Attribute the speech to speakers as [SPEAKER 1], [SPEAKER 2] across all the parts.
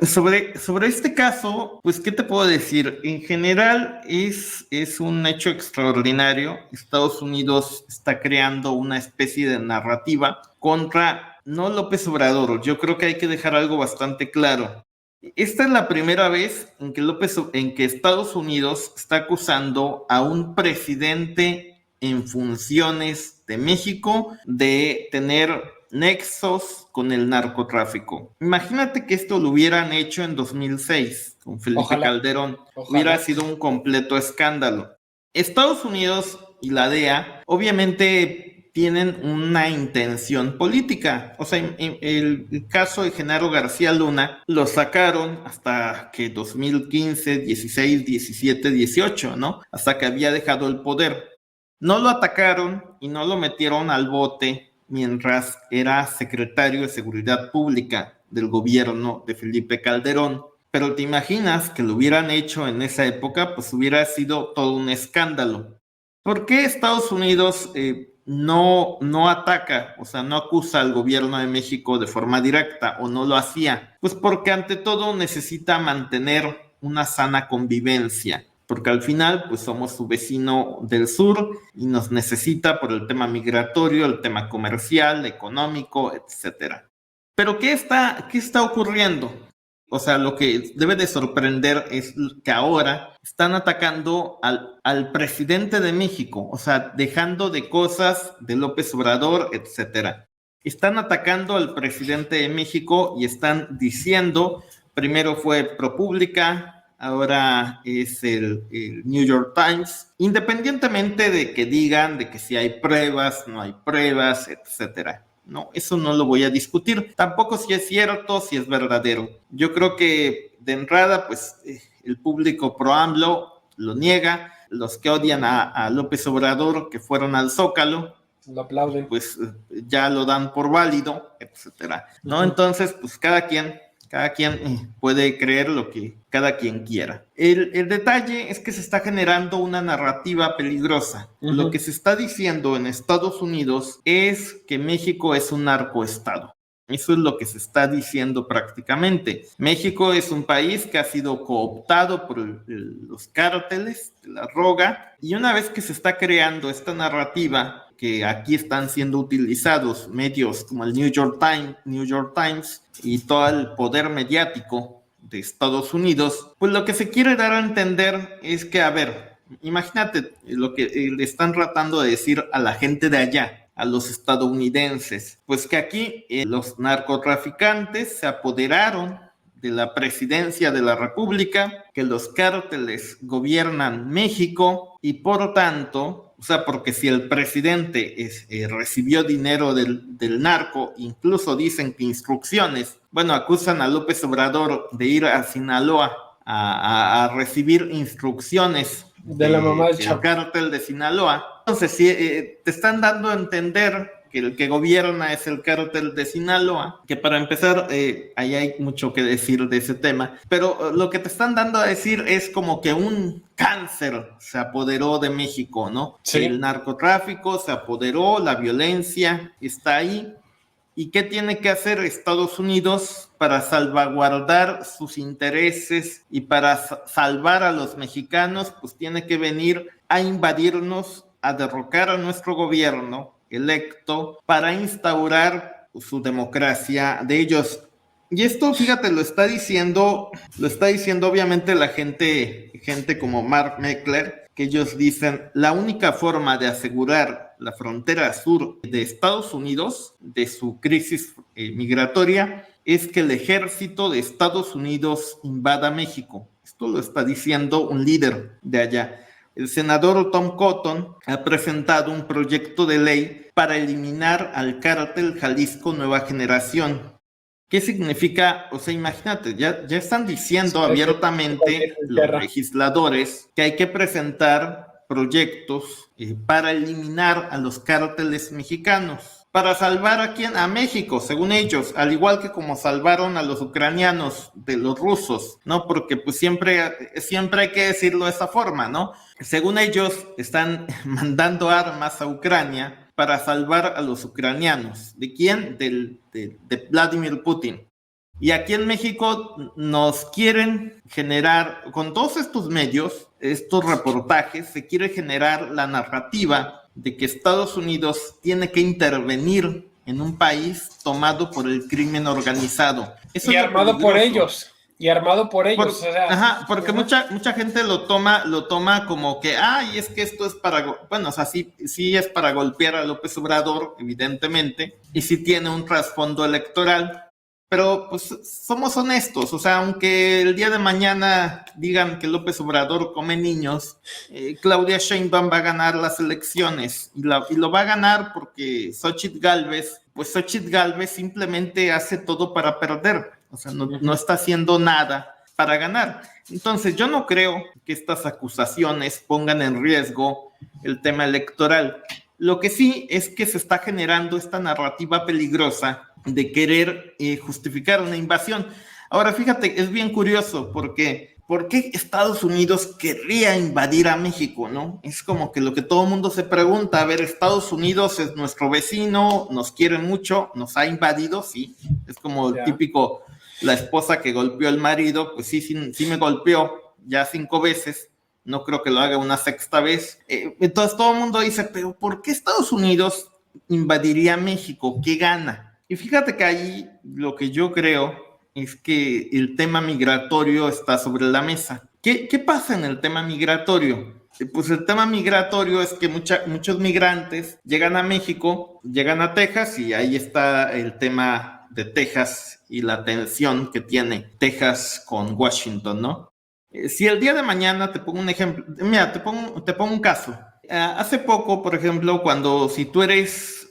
[SPEAKER 1] Sobre este caso, pues, ¿qué te puedo decir? En general es un hecho extraordinario. Estados Unidos está creando una especie de narrativa contra, no López Obrador. Yo creo que hay que dejar algo bastante claro. Esta es la primera vez en que Estados Unidos está acusando a un presidente en funciones de México de tener nexos con el narcotráfico. Imagínate que esto lo hubieran hecho en 2006 con Felipe
[SPEAKER 2] Ojalá,
[SPEAKER 1] Calderón. Hubiera
[SPEAKER 2] ojalá.
[SPEAKER 1] sido un completo escándalo. Estados Unidos y la DEA obviamente tienen una intención política. O sea, en el caso de Genaro García Luna lo sacaron hasta que 2015, 16, 17, 18, ¿no? Hasta que había dejado el poder. No lo atacaron y no lo metieron al bote mientras era secretario de Seguridad Pública del gobierno de Felipe Calderón. Pero te imaginas que lo hubieran hecho en esa época, pues hubiera sido todo un escándalo. ¿Por qué Estados Unidos no ataca, o sea, no acusa al gobierno de México de forma directa o no lo hacía? Pues porque ante todo necesita mantener una sana convivencia, porque al final pues somos su vecino del sur y nos necesita por el tema migratorio, el tema comercial, económico, etcétera. Pero qué está ocurriendo? O sea, lo que debe de sorprender es que ahora están atacando al presidente de México, o sea, dejando de cosas de López Obrador, etcétera. Están atacando al presidente de México y están diciendo, primero fue ProPublica, ahora es el New York Times, independientemente de que digan de que si hay pruebas, no hay pruebas, etcétera. No, eso no lo voy a discutir. Tampoco si es cierto, si es verdadero. Yo creo que de entrada, pues el público pro AMLO lo niega. Los que odian a López Obrador, que fueron al Zócalo,
[SPEAKER 2] Lo aplauden.
[SPEAKER 1] pues ya lo dan por válido, etcétera. ¿No? Entonces, pues cada quien puede creer lo que cada quien quiera. El detalle es que se está generando una narrativa peligrosa. Lo que se está diciendo en Estados Unidos es que México es un narcoestado. Eso es lo que se está diciendo prácticamente. México es un país que ha sido cooptado por los cárteles de la droga, y una vez que se está creando esta narrativa, que aquí están siendo utilizados medios como el New York Times y todo el poder mediático de Estados Unidos, pues lo que se quiere dar a entender es que, a ver, imagínate lo que le están tratando de decir a la gente de allá, a los estadounidenses, pues que aquí los narcotraficantes se apoderaron de la presidencia de la República, que los cárteles gobiernan México y por tanto, o sea, porque si el presidente recibió dinero del narco, incluso dicen que instrucciones, bueno, acusan a López Obrador de ir a Sinaloa a recibir instrucciones
[SPEAKER 2] De la mamá del
[SPEAKER 1] del
[SPEAKER 2] Chapo.
[SPEAKER 1] cártel de Sinaloa. Entonces, si te están dando a entender que el que gobierna es el cártel de Sinaloa, que para empezar, ahí hay mucho que decir de ese tema, pero lo que te están dando a decir es como que un cáncer se apoderó de México, ¿no?
[SPEAKER 2] Sí.
[SPEAKER 1] El narcotráfico se apoderó, la violencia está ahí. ¿Y qué tiene que hacer Estados Unidos para salvaguardar sus intereses y para salvar a los mexicanos? Pues tiene que venir a invadirnos, a derrocar a nuestro gobierno electo para instaurar su democracia de ellos. Y esto, fíjate, lo está diciendo obviamente la gente como Mark Meckler, que ellos dicen, la única forma de asegurar la frontera sur de Estados Unidos, de su crisis migratoria, es que el ejército de Estados Unidos invada México. Esto lo está diciendo un líder de allá. El senador Tom Cotton ha presentado un proyecto de ley para eliminar al cártel Jalisco Nueva Generación. ¿Qué significa? O sea, imagínate, ya están diciendo abiertamente los legisladores que hay que presentar proyectos para eliminar a los cárteles mexicanos, para salvar a quién, a México, según ellos, al igual que como salvaron a los ucranianos de los rusos, ¿no? Porque pues siempre hay que decirlo de esa forma, ¿no? Según ellos, están mandando armas a Ucrania para salvar a los ucranianos. ¿De quién? De Vladimir Putin. Y aquí en México nos quieren generar, con todos estos medios, estos reportajes, se quiere generar la narrativa de que Estados Unidos tiene que intervenir en un país tomado por el crimen organizado.
[SPEAKER 2] Eso y es armado por ellos. Y armado por ellos.
[SPEAKER 1] Porque mucha gente lo toma como que, y es que esto es para, bueno, o sea, sí es para golpear a López Obrador, evidentemente, y sí tiene un trasfondo electoral. Pero pues somos honestos, o sea, aunque el día de mañana digan que López Obrador come niños, Claudia Sheinbaum va a ganar las elecciones y lo va a ganar porque Xóchitl Gálvez simplemente hace todo para perder, o sea, no está haciendo nada para ganar. Entonces yo no creo que estas acusaciones pongan en riesgo el tema electoral. Lo que sí es que se está generando esta narrativa peligrosa de querer justificar una invasión. Ahora, fíjate, es bien curioso porque ¿por qué Estados Unidos querría invadir a México, no? Es como que lo que todo el mundo se pregunta. A ver, Estados Unidos es nuestro vecino, nos quiere mucho, nos ha invadido, sí. Es como el típico, la esposa que golpeó al marido, pues sí me golpeó ya 5 veces. No creo que lo haga una 6ª vez. Entonces todo el mundo dice, pero ¿por qué Estados Unidos invadiría México? ¿Qué gana? Y fíjate que ahí lo que yo creo es que el tema migratorio está sobre la mesa. ¿Qué pasa en el tema migratorio? Pues el tema migratorio es que muchos migrantes llegan a México, llegan a Texas, y ahí está el tema de Texas y la tensión que tiene Texas con Washington, ¿no? Si el día de mañana, te pongo un ejemplo, mira, te pongo un caso. Hace poco, por ejemplo, si tú eres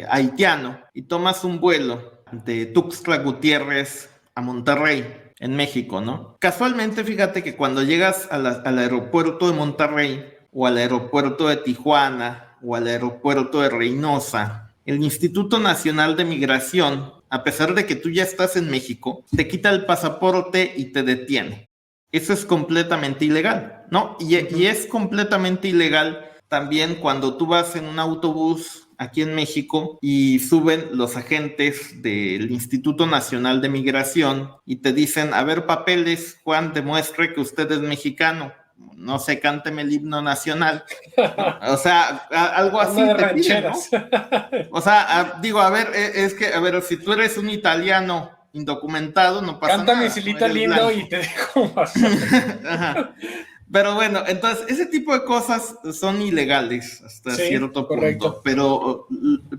[SPEAKER 1] haitiano y tomas un vuelo de Tuxtla Gutiérrez a Monterrey, en México, ¿no? Casualmente, fíjate que cuando llegas al aeropuerto de Monterrey, o al aeropuerto de Tijuana, o al aeropuerto de Reynosa, el Instituto Nacional de Migración, a pesar de que tú ya estás en México, te quita el pasaporte y te detiene. Eso es completamente ilegal, ¿no? Y es completamente ilegal también cuando tú vas en un autobús aquí en México y suben los agentes del Instituto Nacional de Migración y te dicen, a ver, papeles, Juan, demuestre que usted es mexicano. No sé, cánteme el himno nacional. O sea, algo así te piden, ¿no? O sea, digo, a ver, es que, a ver, si tú eres un italiano indocumentado, no pasa nada.
[SPEAKER 2] Canta misilita lindo blanco. Y te dejo
[SPEAKER 1] Ajá. Pero bueno, entonces ese tipo de cosas son ilegales hasta cierto punto. Pero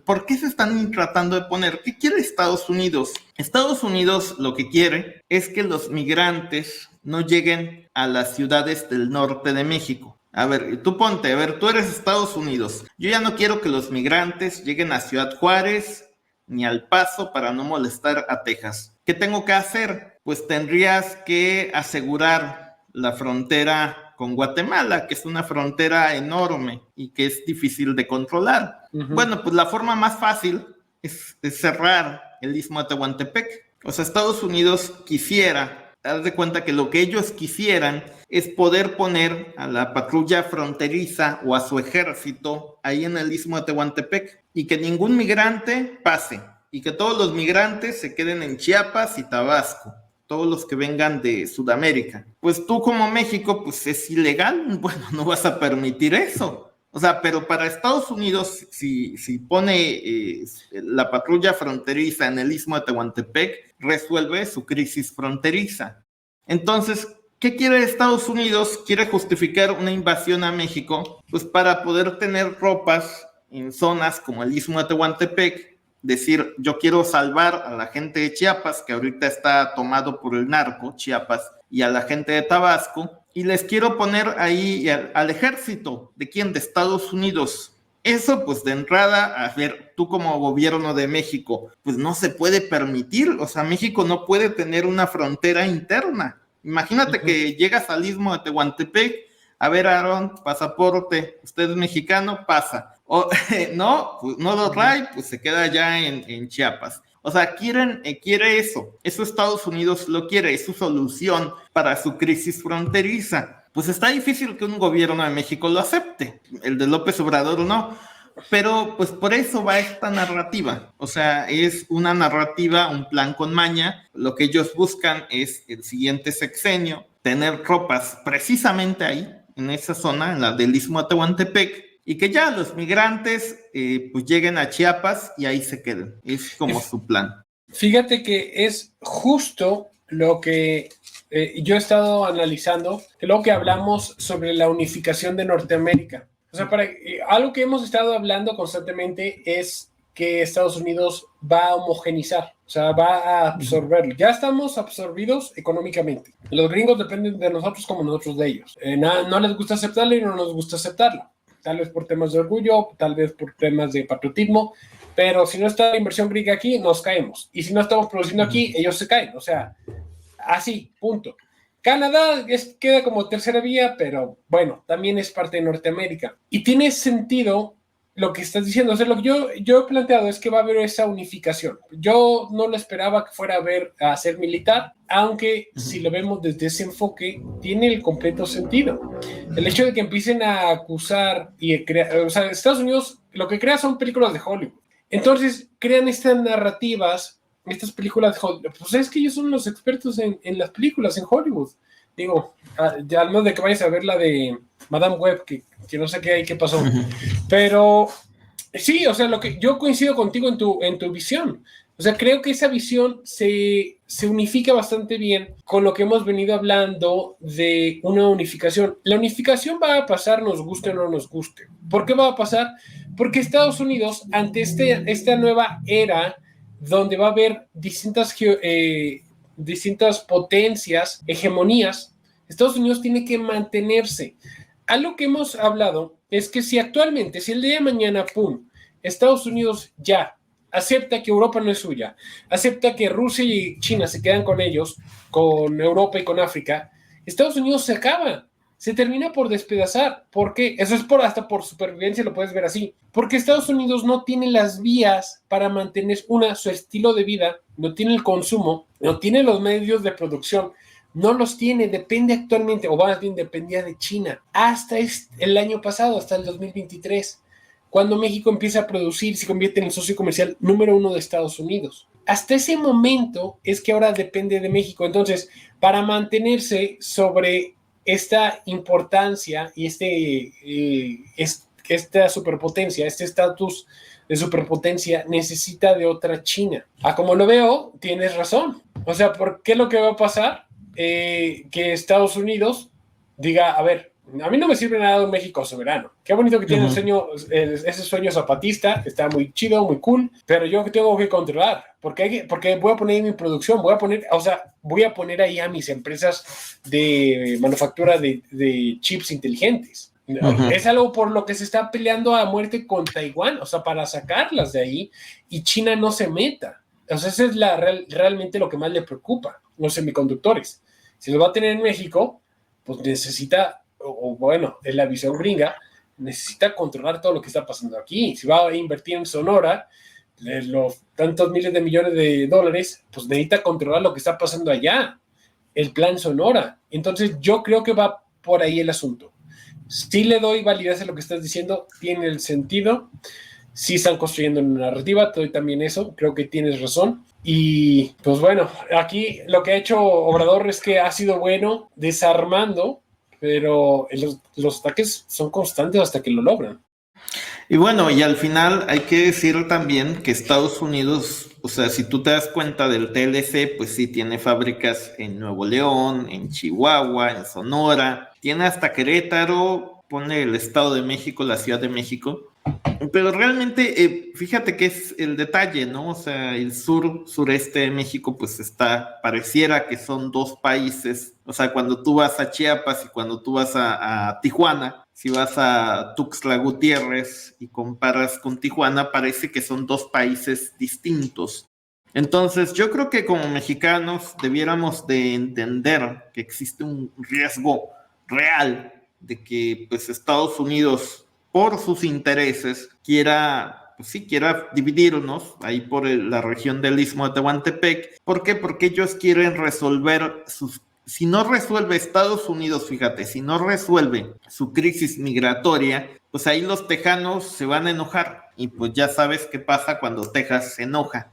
[SPEAKER 1] ¿por qué se están tratando de poner? ¿Qué quiere Estados Unidos? Estados Unidos lo que quiere es que los migrantes no lleguen a las ciudades del norte de México. A ver, tú ponte, tú eres Estados Unidos. Yo ya no quiero que los migrantes lleguen a Ciudad Juárez ni al Paso para no molestar a Texas. ¿Qué tengo que hacer? Pues tendrías que asegurar la frontera con Guatemala, que es una frontera enorme y que es difícil de controlar. Bueno, pues la forma más fácil es cerrar el Istmo de Tehuantepec. O sea, Estados Unidos quisiera, haz de cuenta que lo que ellos quisieran es poder poner a la patrulla fronteriza o a su ejército ahí en el Istmo de Tehuantepec y que ningún migrante pase y que todos los migrantes se queden en Chiapas y Tabasco, todos los que vengan de Sudamérica. Pues tú como México, pues es ilegal, bueno, no vas a permitir eso. O sea, pero para Estados Unidos, si pone la patrulla fronteriza en el Istmo de Tehuantepec, resuelve su crisis fronteriza. Entonces, ¿qué quiere Estados Unidos? Quiere justificar una invasión a México, pues para poder tener tropas en zonas como el Istmo de Tehuantepec, decir, yo quiero salvar a la gente de Chiapas, que ahorita está tomado por el narco, Chiapas, y a la gente de Tabasco, y les quiero poner ahí al ejército. ¿De quién? De Estados Unidos. Eso, pues de entrada, a ver, tú como gobierno de México, pues no se puede permitir. O sea, México no puede tener una frontera interna. Imagínate que llegas al Istmo de Tehuantepec, a ver, Aarón, pasaporte, usted es mexicano, pasa. O, no, pues no lo trae, pues se queda allá en Chiapas. O sea, quiere eso. Eso Estados Unidos lo quiere, es su solución para su crisis fronteriza. Pues está difícil que un gobierno de México lo acepte. El de López Obrador no. Pero pues por eso va esta narrativa, o sea, es una narrativa, un plan con maña. Lo que ellos buscan es el siguiente sexenio, tener tropas precisamente ahí, en esa zona, en la del Istmo de Tehuantepec, y que ya los migrantes pues lleguen a Chiapas y ahí se queden. Es como su plan.
[SPEAKER 2] Fíjate que es justo lo que yo he estado analizando, de lo que hablamos sobre la unificación de Norteamérica. O sea, algo que hemos estado hablando constantemente es que Estados Unidos va a homogenizar, o sea, va a absorber. Ya estamos absorbidos económicamente. Los gringos dependen de nosotros como nosotros de ellos. No les gusta aceptarlo y no nos gusta aceptarlo. Tal vez por temas de orgullo, tal vez por temas de patriotismo, pero si no está la inversión gringa aquí, nos caemos. Y si no estamos produciendo aquí, ellos se caen. O sea, así, punto. Canadá queda como tercera vía, pero bueno, también es parte de Norteamérica. Y tiene sentido lo que estás diciendo. O sea, lo que yo he planteado es que va a haber esa unificación. Yo no lo esperaba que fuera a ser militar, aunque si lo vemos desde ese enfoque, tiene el completo sentido. El hecho de que empiecen a acusar y crear, o sea, Estados Unidos lo que crea son películas de Hollywood. Entonces crean estas narrativas, estas películas de Hollywood. Pues es que ellos son los expertos en las películas en Hollywood. Digo, al menos de que vayas a ver la de Madame Web, que no sé qué pasó. Pero sí, o sea, lo que yo coincido contigo en tu visión. O sea, creo que esa visión se unifica bastante bien con lo que hemos venido hablando de una unificación. La unificación va a pasar, nos guste o no nos guste. ¿Por qué va a pasar? Porque Estados Unidos, ante esta nueva era, donde va a haber distintas potencias, hegemonías, Estados Unidos tiene que mantenerse. Algo que hemos hablado es que si actualmente, si el día de mañana, pum, Estados Unidos ya acepta que Europa no es suya, acepta que Rusia y China se quedan con ellos, con Europa y con África, Estados Unidos se acaba, se termina por despedazar. ¿Por qué? Eso es hasta por supervivencia, lo puedes ver así. Porque Estados Unidos no tiene las vías para mantener su estilo de vida, no tiene el consumo, no tiene los medios de producción, no los tiene, depende actualmente, o más bien dependía de China, hasta el año pasado, hasta el 2023. Cuando México empieza a producir, se convierte en el socio comercial número 1 de Estados Unidos. Hasta ese momento es que ahora depende de México. Entonces, para mantenerse sobre esta importancia y esta superpotencia, este estatus de superpotencia, necesita de otra China. Como lo veo, tienes razón. O sea, ¿por qué lo que va a pasar? Que Estados Unidos diga, a ver, a mí no me sirve nada un México soberano. Qué bonito que tiene ese sueño zapatista, está muy chido, muy cool, pero yo tengo que controlar, porque voy a poner ahí mi producción, voy a poner ahí a mis empresas de manufactura de chips inteligentes. Es algo por lo que se está peleando a muerte con Taiwán, o sea, para sacarlas de ahí y China no se meta. O sea, eso es realmente lo que más le preocupa, los semiconductores. Si lo va a tener en México, pues necesita, o bueno, en la visión gringa, necesita controlar todo lo que está pasando aquí. Si va a invertir en Sonora, los tantos miles de millones de dólares, pues necesita controlar lo que está pasando allá, el plan Sonora. Entonces yo creo que va por ahí el asunto. Sí le doy validez a lo que estás diciendo, tiene el sentido. Sí están construyendo una narrativa, te doy también eso, creo que tienes razón. Y pues bueno, aquí lo que ha hecho Obrador es que ha sido bueno desarmando, pero los ataques son constantes hasta que lo logran.
[SPEAKER 1] Y bueno, y al final hay que decir también que Estados Unidos, o sea, si tú te das cuenta del TLC, pues sí tiene fábricas en Nuevo León, en Chihuahua, en Sonora, tiene hasta Querétaro, pone el Estado de México, la Ciudad de México. Pero realmente, fíjate que es el detalle, ¿no? O sea, el sureste de México, pues pareciera que son dos países. O sea, cuando tú vas a Chiapas y cuando tú vas a Tijuana, si vas a Tuxtla Gutiérrez y comparas con Tijuana, parece que son dos países distintos. Entonces, yo creo que como mexicanos debiéramos de entender que existe un riesgo real de que, pues, Estados Unidos, por sus intereses, quiera dividirnos ahí por la región del Istmo de Tehuantepec. ¿Por qué? Porque ellos quieren resolver si no resuelve Estados Unidos, fíjate, si no resuelve su crisis migratoria, pues ahí los tejanos se van a enojar y pues ya sabes qué pasa cuando Texas se enoja.